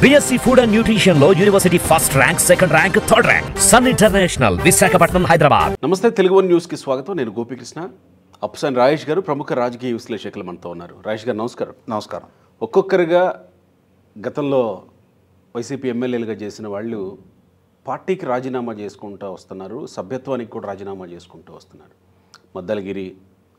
BSc Food and Nutrition లో university first rank, second rank, third rank. Sun International, Visakhapatnam, Hyderabad. నమస్తే, Telugu one news కి స్వాగతం. నేను గోపికృష్ణ. అప్సన్ రాజేష్ గారు ప్రముఖ రాజకీయ విశ్లేషకులు మనతో ఉన్నారు. రాజేష్ గారు నమస్కారం. నమస్కారం. ఒక్కొక్కరుగా గతంలో వైసీపీ ఎమ్మెల్యేలుగా చేసిన వాళ్ళు పార్టీకి రాజీనామా చేసుకుంటూ వస్తున్నారు, సభ్యత్వానికి కూడా రాజీనామా చేసుకుంటూ వస్తున్నారు. మద్దలగిరి,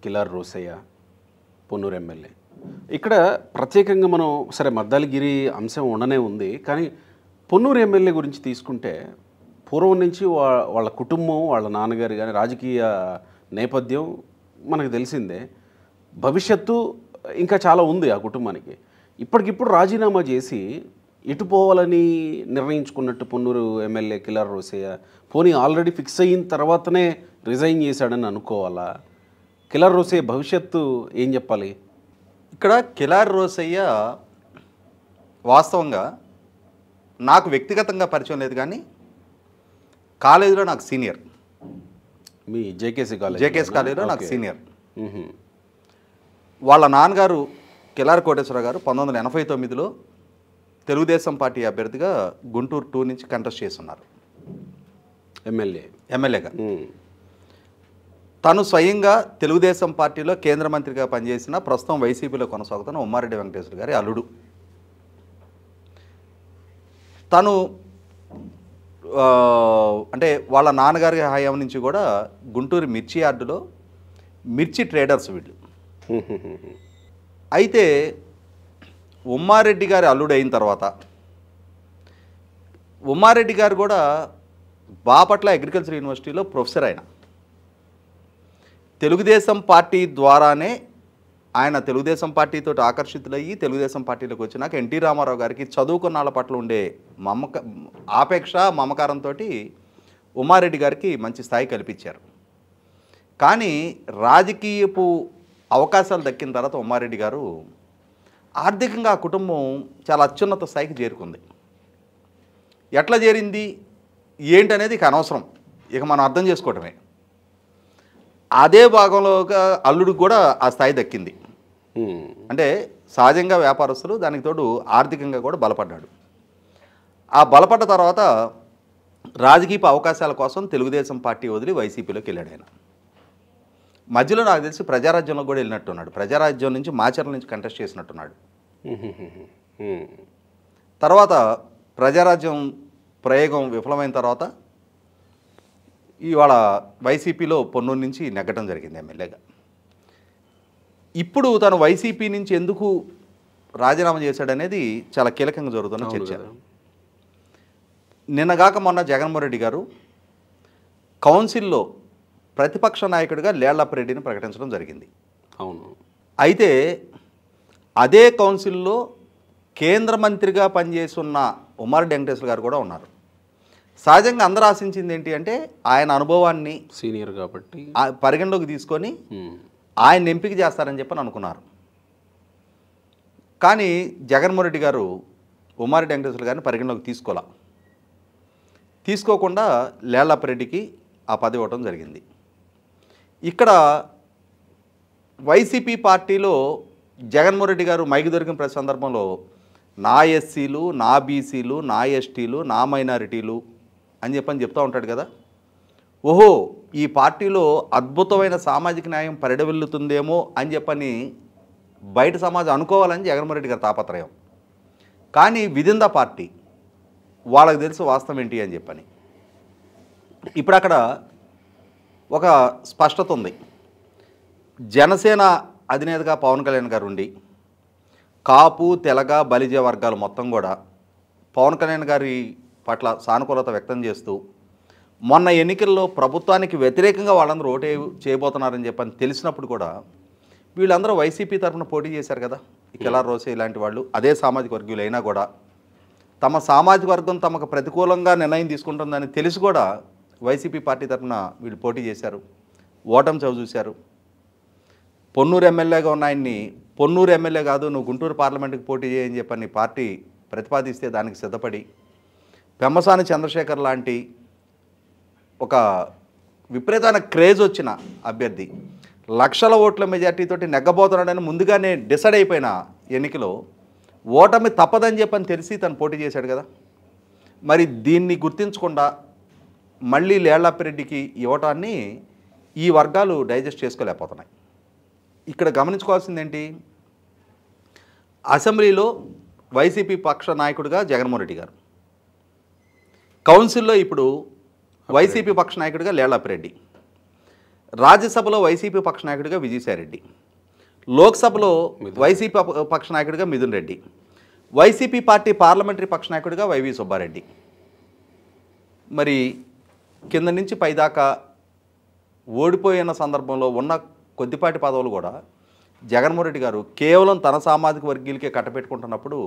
కిలార్ రోసయ్య, పొన్నూరు ఎమ్మెల్యే. ఇక్కడ ప్రత్యేకంగా మనం సరే మద్దలగిరి అంశం ఉండనే ఉంది, కానీ పొన్నూరు ఎమ్మెల్యే గురించి తీసుకుంటే పూర్వం నుంచి వాళ్ళ కుటుంబం, వాళ్ళ నాన్నగారు కానీ రాజకీయ నేపథ్యం మనకు తెలిసిందే. భవిష్యత్తు ఇంకా చాలా ఉంది ఆ కుటుంబానికి. ఇప్పటికిప్పుడు రాజీనామా చేసి ఎటు పోవాలని నిర్ణయించుకున్నట్టు పొన్నూరు ఎమ్మెల్యే కిలార్ రోసయ్య పోనీ ఆల్రెడీ ఫిక్స్ అయిన తర్వాతనే రిజైన్ చేశాడని అనుకోవాలా? కిలార్ రోసయ్య భవిష్యత్తు ఏం చెప్పాలి? ఇక్కడ కిలార్ రోసయ్య వాస్తవంగా నాకు వ్యక్తిగతంగా పరిచయం లేదు, కానీ కాలేజీలో నాకు సీనియర్. మీ జేకేసీ కాలేజీలో నాకు సీనియర్. వాళ్ళ నాన్నగారు కిలార్ కోటేశ్వరరావు గారు 1989లో తెలుగుదేశం పార్టీ అభ్యర్థిగా గుంటూరు 2 నుంచి కంటెస్ట్ చేస్తున్నారు ఎమ్మెల్యేగా. తను స్వయంగా తెలుగుదేశం పార్టీలో కేంద్ర మంత్రిగా పనిచేసిన, ప్రస్తుతం వైసీపీలో కొనసాగుతున్న ఉమ్మారెడ్డి వెంకటేశ్వర గారి అల్లుడు. తను అంటే వాళ్ళ నాన్నగారి హయాం నుంచి కూడా గుంటూరు మిర్చి యార్డులో మిర్చి ట్రేడర్స్ వీళ్ళు. అయితే ఉమ్మారెడ్డి గారి అల్లుడు అయిన తర్వాత ఉమ్మారెడ్డి గారు కూడా బాపట్ల అగ్రికల్చర్ యూనివర్సిటీలో ప్రొఫెసర్. ఆయన తెలుగుదేశం పార్టీ ద్వారానే ఆయన తెలుగుదేశం పార్టీతో ఆకర్షితులయ్యి తెలుగుదేశం పార్టీలోకి వచ్చినాక ఎన్టీ రామారావు గారికి చదువుకున్న వాళ్ళ పట్ల ఉండే ఆపేక్ష, మమకారంతో ఉమ్మారెడ్డి గారికి మంచి స్థాయి కల్పించారు. కానీ రాజకీయపు అవకాశాలు దక్కిన తర్వాత ఉమ్మారెడ్డి గారు ఆర్థికంగా ఆ కుటుంబం చాలా అత్యున్నత స్థాయికి చేరుకుంది. ఎట్లా చేరింది ఏంటనేది ఇక అనవసరం, ఇక మనం అర్థం చేసుకోవటమే. అదే భాగంలో అల్లుడికి కూడా ఆ స్థాయి దక్కింది. అంటే సహజంగా వ్యాపారస్తులు, దానికి తోడు ఆర్థికంగా కూడా బలపడ్డాడు. ఆ బలపడ్డ తర్వాత రాజకీయ అవకాశాల కోసం తెలుగుదేశం పార్టీ వదిలి వైసీపీలోకి వెళ్ళాడు. ఆయన మధ్యలో నాకు తెలిసి ప్రజారాజ్యంలో కూడా వెళ్ళినట్టున్నాడు. ప్రజారాజ్యం నుంచి మాచర్ల నుంచి కంటెస్ట్ చేసినట్టున్నాడు. తర్వాత ప్రజారాజ్యం ప్రయోగం విఫలమైన తర్వాత ఇవాళ వైసీపీలో పొన్నూరు నుంచి నెగ్గడం జరిగింది ఎమ్మెల్యేగా. ఇప్పుడు తను వైసీపీ నుంచి ఎందుకు రాజీనామా చేశాడనేది చాలా కీలకంగా జరుగుతున్న చర్చ. నిన్నగాక మొన్న జగన్మోహన్ రెడ్డి గారు కౌన్సిల్లో ప్రతిపక్ష నాయకుడిగా లేళ్లప్రెడ్డిని ప్రకటించడం జరిగింది. అవును. అయితే అదే కౌన్సిల్లో కేంద్ర మంత్రిగా పనిచేస్తున్న ఉమ్మారెడ్డి వెంకటేశ్వర గారు కూడా ఉన్నారు. సహజంగా అందరూ ఆశించింది ఏంటి అంటే ఆయన అనుభవాన్ని, సీనియర్ కాబట్టి పరిగణలోకి తీసుకొని ఆయన ఎంపిక చేస్తారని చెప్పని అనుకున్నారు. కానీ జగన్మోహన్ రెడ్డి గారు ఉమ్మారెడ్డి వెంకటేశ్వర గారిని పరిగణలోకి తీసుకోకుండా లేళ్లప్రెడ్డికి ఆ పదవి ఇవ్వడం జరిగింది. ఇక్కడ వైసీపీ పార్టీలో జగన్మోహన్ రెడ్డి గారు మైకి దొరికిన ప్రతి సందర్భంలో నా ఎస్సీలు, నా బీసీలు, నా ఎస్టీలు, నా మైనారిటీలు అని చెప్తూ ఉంటాడు కదా. ఓహో, ఈ పార్టీలో అద్భుతమైన సామాజిక న్యాయం పరిడవిల్లుతుందేమో అని చెప్పని బయట సమాజం అనుకోవాలని జగన్మోహన్ రెడ్డి గారి తాపత్రయం. కానీ విదిన్ ద పార్టీ వాళ్ళకి తెలుసు వాస్తవం ఏంటి అని చెప్పని. ఇప్పుడు అక్కడ ఒక స్పష్టత ఉంది. జనసేన అధినేతగా పవన్ కళ్యాణ్ గారు ఉండి కాపు, తెలగ, బలిజ వర్గాలు మొత్తం కూడా పవన్ కళ్యాణ్ గారి పట్ల సానుకూలత వ్యక్తం చేస్తూ మొన్న ఎన్నికల్లో ప్రభుత్వానికి వ్యతిరేకంగా వాళ్ళందరూ ఓటే చేయబోతున్నారని చెప్పని తెలిసినప్పుడు కూడా వీళ్ళందరూ వైసీపీ తరఫున పోటీ చేశారు కదా. కిలార్ రోసయ్య ఇలాంటి వాళ్ళు అదే సామాజిక వర్గీయులు అయినా కూడా తమ సామాజిక వర్గం తమకు ప్రతికూలంగా నిర్ణయం తీసుకుంటుందని తెలిసి కూడా వైసీపీ పార్టీ తరఫున వీళ్ళు పోటీ చేశారు, ఓటమి చవి చూశారు. పొన్నూరు ఎమ్మెల్యేగా ఉన్న ఆయన్ని పొన్నూరు ఎమ్మెల్యే కాదు, నువ్వు గుంటూరు పార్లమెంటుకి పోటీ చేయని చెప్పని పార్టీ ప్రతిపాదిస్తే దానికి సిద్ధపడి పెమ్మసాని చంద్రశేఖర్ లాంటి ఒక విపరీతమైన క్రేజ్ వచ్చిన అభ్యర్థి లక్షల ఓట్ల మెజార్టీతోటి నెగ్గబోతున్నాడని ముందుగానే డిసైడ్ అయిపోయిన ఎన్నికలో ఓటమి తప్పదని చెప్పని తెలిసి తను పోటీ చేశాడు కదా. మరి దీన్ని గుర్తించకుండా మళ్ళీ లేళ్లప్పిరెడ్డికి ఇవ్వటాన్ని ఈ వర్గాలు డైజెస్ట్ చేసుకోలేకపోతున్నాయి. ఇక్కడ గమనించుకోవాల్సిందేంటి, అసెంబ్లీలో వైసీపీ పక్ష నాయకుడిగా జగన్మోహన్ రెడ్డి గారు, కౌన్సిల్లో ఇప్పుడు వైసీపీ పక్ష నాయకుడిగా లేళ్లప్పిరెడ్డి, రాజ్యసభలో వైసీపీ పక్ష నాయకుడిగా విజయసాయిరెడ్డి, లోక్సభలో వైసీపీ పక్ష నాయకుడిగా Mithun Reddy, YCP party parliamentary పక్ష నాయకుడిగా వైవి సుబ్బారెడ్డి. మరి కింద నుంచి పైదాకా ఓడిపోయిన సందర్భంలో ఉన్న కొద్దిపాటి పదవులు కూడా జగన్మోహన్ రెడ్డి గారు కేవలం తన సామాజిక వర్గీయులకే కట్టపెట్టుకుంటున్నప్పుడు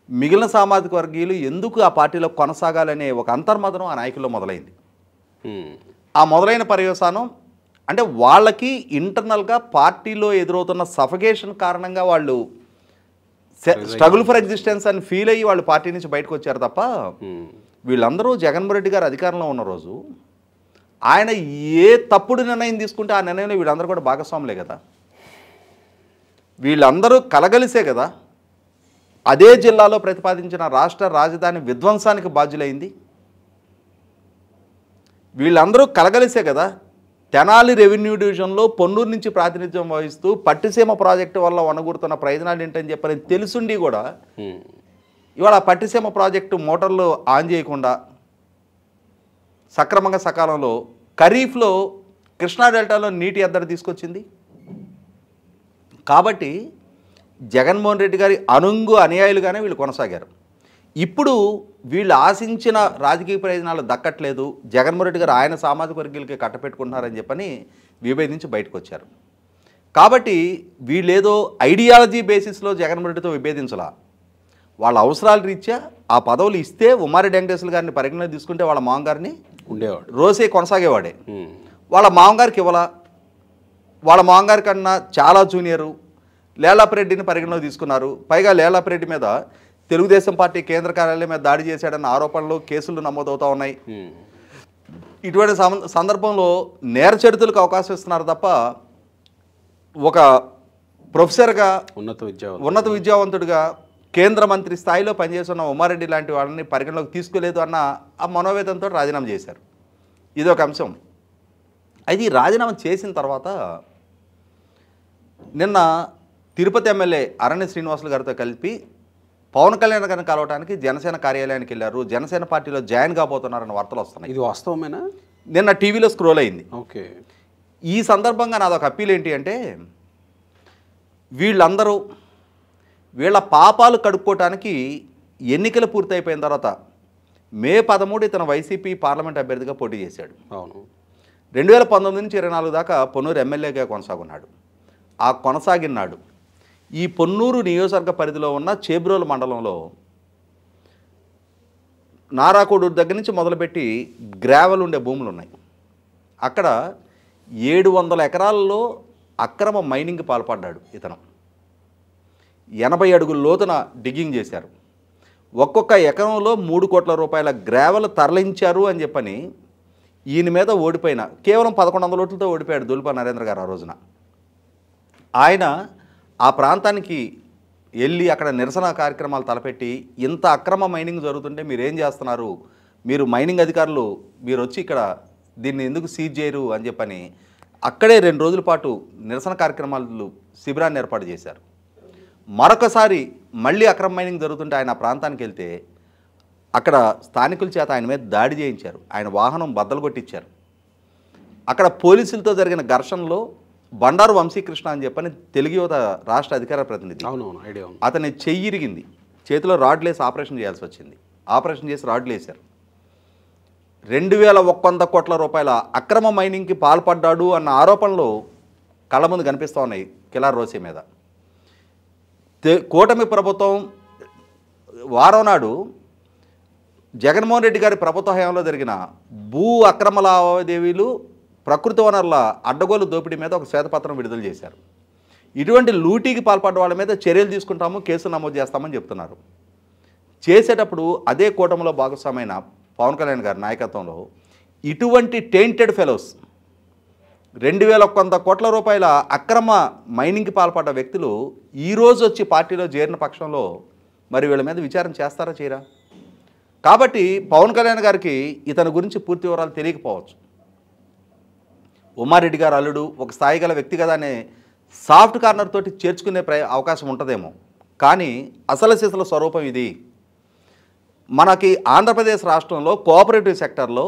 మిగిలిన సామాజిక వర్గీయులు ఎందుకు ఆ పార్టీలో కొనసాగాలనే ఒక అంతర్మదనం ఆ నాయకుల్లో మొదలైంది. ఆ మొదలైన పర్యవసానం అంటే వాళ్ళకి ఇంటర్నల్గా పార్టీలో ఎదురవుతున్న సఫకేషన్ కారణంగా వాళ్ళు స్ట్రగుల్ ఫర్ ఎగ్జిస్టెన్స్ అని ఫీల్ అయ్యి వాళ్ళు పార్టీ నుంచి బయటకు వచ్చారు తప్ప వీళ్ళందరూ జగన్మోహన్ రెడ్డి గారు అధికారంలో ఉన్న రోజు ఆయన ఏ తప్పుడు నిర్ణయం తీసుకుంటే ఆ నిర్ణయంలో వీళ్ళందరూ కూడా భాగస్వాములే కదా. వీళ్ళందరూ కలగలిసే కదా అదే జిల్లాలో ప్రతిపాదించిన రాష్ట్ర రాజధాని విధ్వంసానికి బాధ్యులైంది. వీళ్ళందరూ కలగలిసే కదా తెనాలి రెవెన్యూ డివిజన్లో పొన్నూరు నుంచి ప్రాతినిధ్యం వహిస్తూ పట్టిసీమ ప్రాజెక్టు వల్ల వనగూరుతున్న ప్రయోజనాలు ఏంటని చెప్పని తెలుసుండి కూడా ఇవాళ పట్టిసీమ ప్రాజెక్టు మోటార్లు ఆన్ చేయకుండా సక్రమంగా సకాలంలో ఖరీఫ్లో కృష్ణా డెల్టాలో నీటి ఎద్దడి తీసుకొచ్చింది. కాబట్టి జగన్మోహన్ రెడ్డి గారి అనుయాయులుగానే వీళ్ళు కొనసాగారు. ఇప్పుడు వీళ్ళు ఆశించిన రాజకీయ ప్రయోజనాలు దక్కట్లేదు, జగన్మోహన్ రెడ్డి గారు ఆయన సామాజిక వర్గీయులకి కట్టపెట్టుకుంటున్నారని చెప్పని విభేదించి బయటకు వచ్చారు. కాబట్టి వీళ్ళేదో ఐడియాలజీ బేసిస్లో జగన్మోహన్ రెడ్డితో విభేదించలా, వాళ్ళ అవసరాల రీత్యా ఆ పదవులు ఇస్తే ఉమ్మారెడ్డి వెంకటేశ్వర గారిని పరిగణన తీసుకుంటే వాళ్ళ మామగారిని ఉండేవాడు, రోసే కొనసాగేవాడే. వాళ్ళ మామగారికి ఇవ్వాల, వాళ్ళ మామగారి కన్నా చాలా జూనియరు లేళ్లప్పిరెడ్డిని పరిగణలో తీసుకున్నారు. పైగా లేళ్లప్పిరెడ్డి మీద తెలుగుదేశం పార్టీ కేంద్ర కార్యాలయం మీద దాడి చేశాడన్న ఆరోపణలు కేసులు నమోదవుతూ ఉన్నాయి. ఇటువంటి సందర్భంలో నేర చరిత్రలకు అవకాశం ఇస్తున్నారు తప్ప ఒక ప్రొఫెసర్గా ఉన్నత విద్యావంతుడిగా కేంద్ర మంత్రి స్థాయిలో పనిచేస్తున్న ఉమ్మారెడ్డి లాంటి వాళ్ళని పరిగణలోకి తీసుకోలేదు అన్న ఆ మనోవేదంతో రాజీనామా చేశారు. ఇదొక అంశం. అయితే ఈ రాజీనామా చేసిన తర్వాత నిన్న తిరుపతి ఎమ్మెల్యే అరణ్య శ్రీనివాసులు గారితో కలిపి పవన్ కళ్యాణ్ గారిని కలవడానికి జనసేన కార్యాలయానికి వెళ్ళారు, జనసేన పార్టీలో జాయిన్ కాబోతున్నారన్న వార్తలు వస్తున్నాయి. ఇది వాస్తవమేనా? నిన్న టీవీలో స్క్రోల్ అయింది. ఓకే. ఈ సందర్భంగా నాదొక అప్పీల్ ఏంటి అంటే వీళ్ళందరూ వీళ్ళ పాపాలు కడుక్కోవటానికి ఎన్నికలు పూర్తయిపోయిన తర్వాత మే 13 ఇతను వైసీపీ పార్లమెంట్ అభ్యర్థిగా పోటీ చేశాడు. అవును. 2019 నుంచి 24 దాకా పొన్నూరు ఎమ్మెల్యేగా కొనసాగున్నాడు. ఆ కొనసాగినాడు ఈ పొన్నూరు నియోజకవర్గ పరిధిలో ఉన్న చేబ్రోలు మండలంలో నారాకోడూరు దగ్గర నుంచి మొదలుపెట్టి గ్రావెల్ ఉండే భూములు ఉన్నాయి. అక్కడ 700 ఎకరాల్లో అక్రమ మైనింగ్ పాల్పడ్డాడు ఇతను. 80 అడుగుల లోతున డిగ్గింగ్ చేశారు. ఒక్కొక్క ఎకరంలో 3 కోట్ల రూపాయల గ్రావెల్ తరలించారు అని చెప్పని ఈయన మీద ఓడిపోయిన కేవలం 1100 ఓట్లతో ఓడిపోయాడు దుల్ప నరేంద్ర గారు ఆ రోజున. ఆయన ఆ ప్రాంతానికి వెళ్ళి అక్కడ నిరసన కార్యక్రమాలు తలపెట్టి ఇంత అక్రమ మైనింగ్ జరుగుతుంటే మీరేం చేస్తున్నారు, మీరు మైనింగ్ అధికారులు మీరు వచ్చి ఇక్కడ దీన్ని ఎందుకు సీజ్ చేయరు అని చెప్పని అక్కడే 2 రోజుల పాటు నిరసన కార్యక్రమాలు శిబిరాన్ని ఏర్పాటు చేశారు. మరొకసారి మళ్ళీ అక్రమ మైనింగ్ జరుగుతుంటే ఆయన ఆ ప్రాంతానికి వెళ్తే అక్కడ స్థానికుల చేత ఆయన మీద దాడి చేయించారు, ఆయన వాహనం బద్దలు కొట్టించారు. అక్కడ పోలీసులతో జరిగిన ఘర్షణలో బండారు వంశీకృష్ణ అని చెప్పని తెలుగు యువత రాష్ట్ర అధికార ప్రతినిధి, అతని చెయ్యి ఇరిగింది, చేతిలో రాడ్లు వేసి ఆపరేషన్ చేయాల్సి వచ్చింది. ఆపరేషన్ చేసి రాడ్లు వేశారు. 2100 కోట్ల రూపాయల అక్రమ మైనింగ్కి పాల్పడ్డాడు అన్న ఆరోపణలు కళ్ళ ముందు కనిపిస్తూ ఉన్నాయి కిలార్ రోసే మీద. కూటమి ప్రభుత్వం వారం నాడు జగన్మోహన్ రెడ్డి గారి ప్రభుత్వ హయాంలో జరిగిన భూ అక్రమ లావాదేవీలు ప్రకృతి వనరుల అడ్డగోలు దోపిడీ మీద ఒక శ్వేతపత్రం విడుదల చేశారు. ఇటువంటి లూటీకి పాల్పడ్డ వాళ్ళ మీద చర్యలు తీసుకుంటాము, కేసులు నమోదు చేస్తామని చెప్తున్నారు. చేసేటప్పుడు అదే కూటమిలో భాగస్వామైన పవన్ కళ్యాణ్ గారి నాయకత్వంలో ఇటువంటి టెయింటెడ్ ఫెలోస్ 2,100 కోట్ల రూపాయల అక్రమ మైనింగ్కి పాల్పడ్డ వ్యక్తులు ఈరోజు వచ్చి పార్టీలో చేరిన పక్షంలో మరి వీళ్ళ మీద విచారణ చేస్తారా చేయరా? కాబట్టి పవన్ కళ్యాణ్ గారికి ఇతని గురించి పూర్తి వివరాలు తెలియకపోవచ్చు. ఉమారెడ్డి గారు అల్లుడు ఒక స్థాయి గల వ్యక్తి కదా అనే సాఫ్ట్ కార్నర్ తోటి చేర్చుకునే అవకాశం ఉంటుందేమో, కానీ అసలు సిసల స్వరూపం ఇది. మనకి ఆంధ్రప్రదేశ్ రాష్ట్రంలో కోఆపరేటివ్ సెక్టర్లో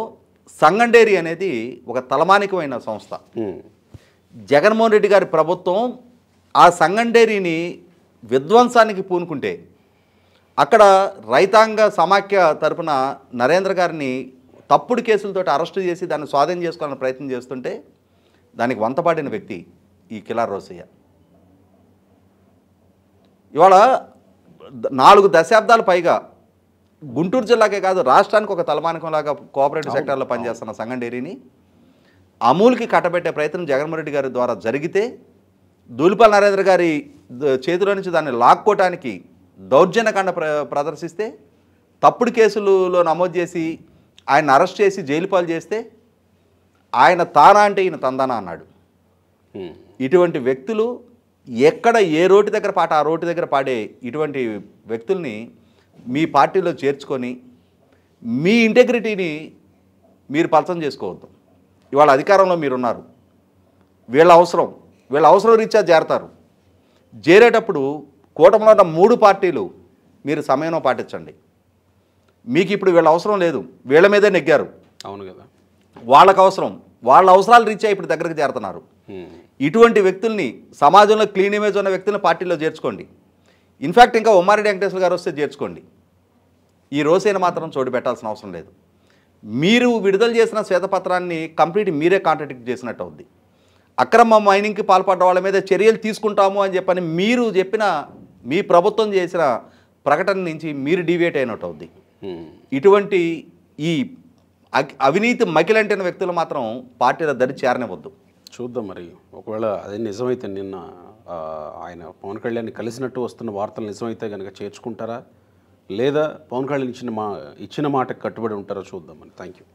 సంగం డైరీ అనేది ఒక తలమానికమైన సంస్థ. జగన్మోహన్ రెడ్డి గారి ప్రభుత్వం ఆ సంగం డైరీని విధ్వంసానికి పూనుకుంటే అక్కడ రైతాంగ సమాఖ్య తరపున నరేంద్ర గారిని తప్పుడు కేసులతో అరెస్టు చేసి దాన్ని స్వాధీనం చేసుకోవాలని ప్రయత్నం చేస్తుంటే దానికి వంతపాడిన వ్యక్తి ఈ కిలార్ రోసయ్య. ఇవాళ 4 దశాబ్దాల పైగా గుంటూరు జిల్లాకే కాదు రాష్ట్రానికి ఒక తలమానికంలాగా కోఆపరేటివ్ సెక్టార్లో పనిచేస్తున్న సంగం డైరీని అమూల్కి కట్టబెట్టే ప్రయత్నం జగన్మోహన్ రెడ్డి గారి ద్వారా జరిగితే దూలిపాల నరేంద్ర గారి చేతిలో నుంచి దాన్ని లాక్కోవటానికి దౌర్జన్యకాండ ప్రదర్శిస్తే తప్పుడు కేసులలో నమోదు చేసి ఆయన అరెస్ట్ చేసి జైలు పాలు చేస్తే ఆయన తానా అంటే ఈయన తందానా అన్నాడు. ఇటువంటి వ్యక్తులు ఎక్కడ ఏ రోడ్డు దగ్గర పాట ఆ రోడ్డు దగ్గర పాడే ఇటువంటి వ్యక్తుల్ని మీ పార్టీలో చేర్చుకొని మీ ఇంటెగ్రిటీని మీరు పలసం చేసుకోవద్దు. ఇవాళ అధికారంలో మీరున్నారు, వీళ్ళ అవసరం రీత్యా చేరతారు. చేరేటప్పుడు కూటమిలో ఉన్న 3 పార్టీలు మీరు సమయంలో పాటించండి. మీకు ఇప్పుడు వీళ్ళ అవసరం లేదు, వీళ్ళ మీదే నెగ్గారు. అవును కదా, వాళ్ళ అవసరాలు రీత్యా ఇప్పుడు దగ్గరకు చేరుతున్నారు. ఇటువంటి వ్యక్తుల్ని సమాజంలో క్లీన్ ఇమేజ్ ఉన్న వ్యక్తులను పార్టీలో చేర్చుకోండి. ఇన్ఫ్యాక్ట్ ఇంకా ఉమ్మారెడ్డి వెంకటేశ్వర గారు వస్తే చేర్చుకోండి. ఈ రోజైనా మాత్రం చోటు పెట్టాల్సిన అవసరం లేదు. మీరు విడుదల చేసిన శ్వేతపత్రాన్ని కంప్లీట్ మీరే కాంట్రాడిక్ట్ చేసినట్టు అవుద్ది. అక్రమ మైనింగ్కి పాల్పడ్డ వాళ్ళ మీద చర్యలు తీసుకుంటాము అని చెప్పని మీరు చెప్పిన మీ ప్రభుత్వం చేసిన ప్రకటన నుంచి మీరు డీవియేట్ అయినట్టు అవుద్ది. ఇటువంటి ఈ అవినీతి మకిలంటిన వ్యక్తులు మాత్రం పార్టీల దరి చేరనివ్వద్దు. చూద్దాం మరి, ఒకవేళ అదే నిజమైతే నిన్న ఆయన పవన్ కళ్యాణ్ కలిసినట్టు వస్తున్న వార్తలు నిజమైతే కనుక చేర్చుకుంటారా, లేదా పవన్ కళ్యాణ్ ఇచ్చిన మాటకు కట్టుబడి ఉంటారో చూద్దామని. Thank you.